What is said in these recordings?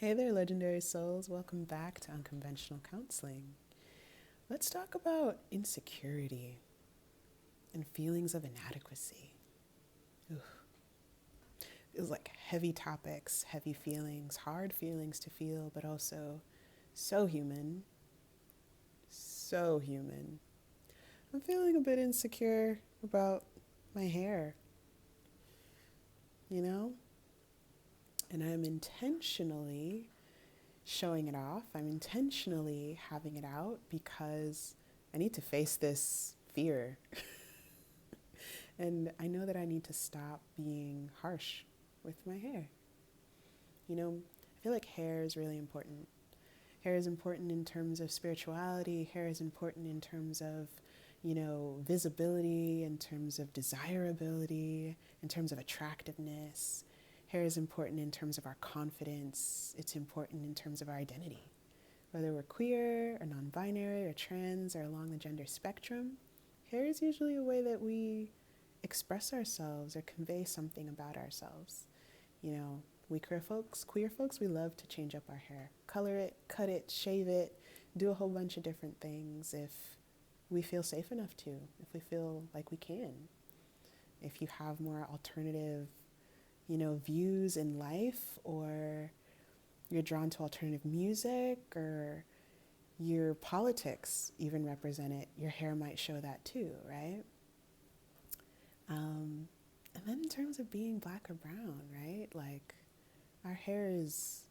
Hey there, legendary souls. Welcome back to Unconventional Counseling. Let's talk about insecurity and feelings of inadequacy. Oof. Feels like heavy topics, heavy feelings, hard feelings to feel, but also so human. So human. I'm feeling a bit insecure about my hair, you know? And I'm intentionally showing it off. I'm intentionally having it out because I need to face this fear. And I know that I need to stop being harsh with my hair. I feel like hair is really important. Hair is important in terms of spirituality. Hair is important in terms of, visibility, in terms of desirability, in terms of attractiveness. Hair is important in terms of our confidence. It's important in terms of our identity. Whether we're queer or non-binary or trans or along the gender spectrum, hair is usually a way that we express ourselves or convey something about ourselves. We queer folks, we love to change up our hair, color it, cut it, shave it, do a whole bunch of different things if we feel safe enough to, if we feel like we can. If you have more alternative, views in life, or you're drawn to alternative music, or your politics even represent it, your hair might show that too, right? And then in terms of being black or brown, right? Like, our hair is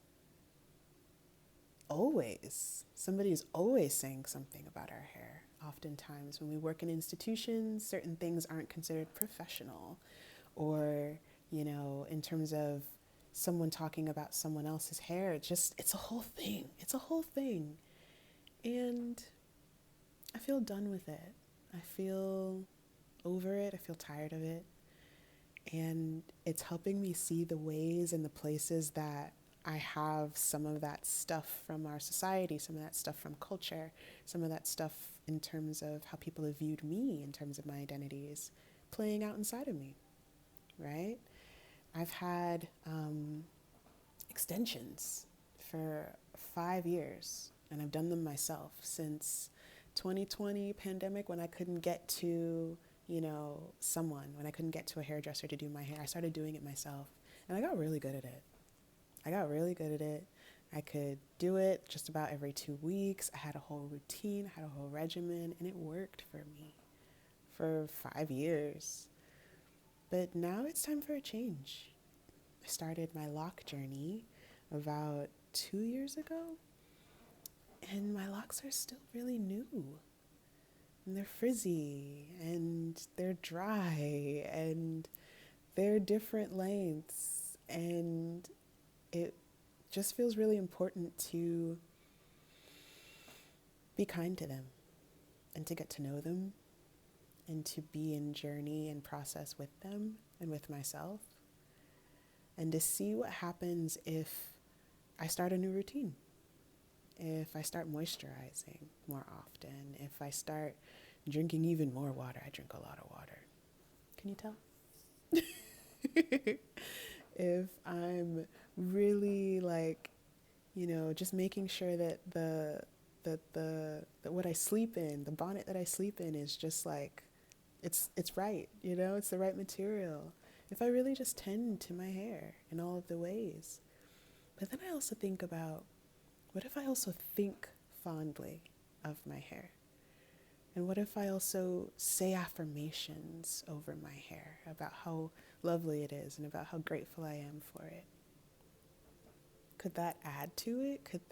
somebody is always saying something about our hair. Oftentimes, when we work in institutions, certain things aren't considered professional. Or, in terms of someone talking about someone else's hair, it's a whole thing. It's a whole thing. And I feel done with it. I feel over it. I feel tired of it. And it's helping me see the ways and the places that I have some of that stuff from our society, some of that stuff from culture, some of that stuff in terms of how people have viewed me in terms of my identities playing out inside of me, right? I've had extensions for 5 years, and I've done them myself since 2020 pandemic, when I couldn't get to when I couldn't get to a hairdresser to do my hair. I started doing it myself, and I got really good at it. I could do it just about every 2 weeks. I had a whole routine, I had a whole regimen, and it worked for me for 5 years. But now it's time for a change. I started my lock journey about 2 years ago, and my locks are still really new. And they're frizzy, and they're dry, and they're different lengths, and it just feels really important to be kind to them and to get to know them and to be in journey and process with them and with myself, and to see what happens if I start a new routine. If I start moisturizing more often, if I start drinking even more water. I drink a lot of water. Can you tell? If I'm really just making sure that the what I sleep in, the bonnet that I sleep in is just like it's right, it's the right material. If I really just tend to my hair in all of the ways. But then I also think about, what if I also think fondly of my hair? And what if I also say affirmations over my hair about how lovely it is and about how grateful I am for it? Could that add to it? Could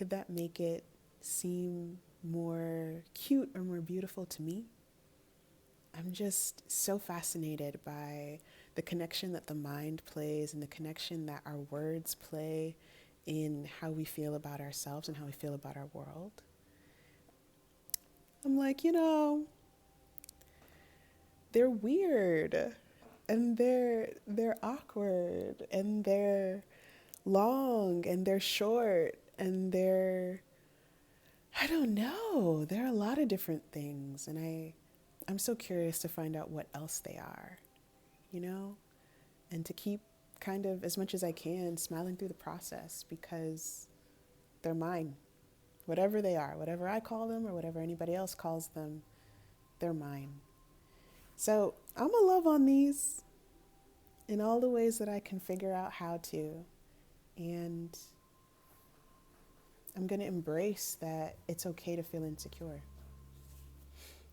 that make it seem more cute or more beautiful to me? I'm just so fascinated by the connection that the mind plays and the connection that our words play in how we feel about ourselves and how we feel about our world. I'm like, they're weird, and they're awkward, and they're long, and they're short, and I don't know. There are a lot of different things, and I'm so curious to find out what else they are, and to keep kind of, as much as I can, smiling through the process because they're mine. Whatever they are, whatever I call them or whatever anybody else calls them, they're mine. So I'm going to love on these in all the ways that I can figure out how to. And I'm going to embrace that it's okay to feel insecure.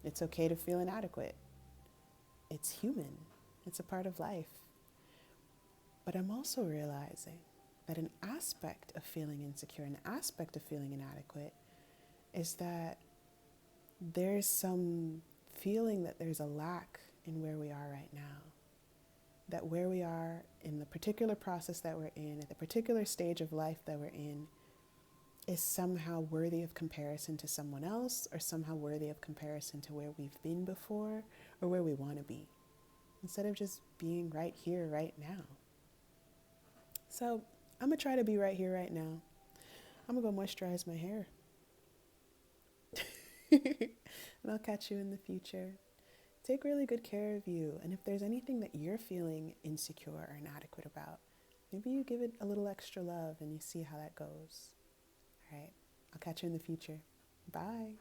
It's okay to feel inadequate. It's human. It's a part of life. But I'm also realizing that an aspect of feeling insecure, an aspect of feeling inadequate, is that there's some feeling that there's a lack in where we are right now. That where we are in the particular process that we're in, at the particular stage of life that we're in, is somehow worthy of comparison to someone else, or somehow worthy of comparison to where we've been before or where we want to be, instead of just being right here, right now. So I'm going to try to be right here, right now. I'm going to go moisturize my hair. And I'll catch you in the future. Take really good care of you. And if there's anything that you're feeling insecure or inadequate about, maybe you give it a little extra love and you see how that goes. All right. I'll catch you in the future. Bye.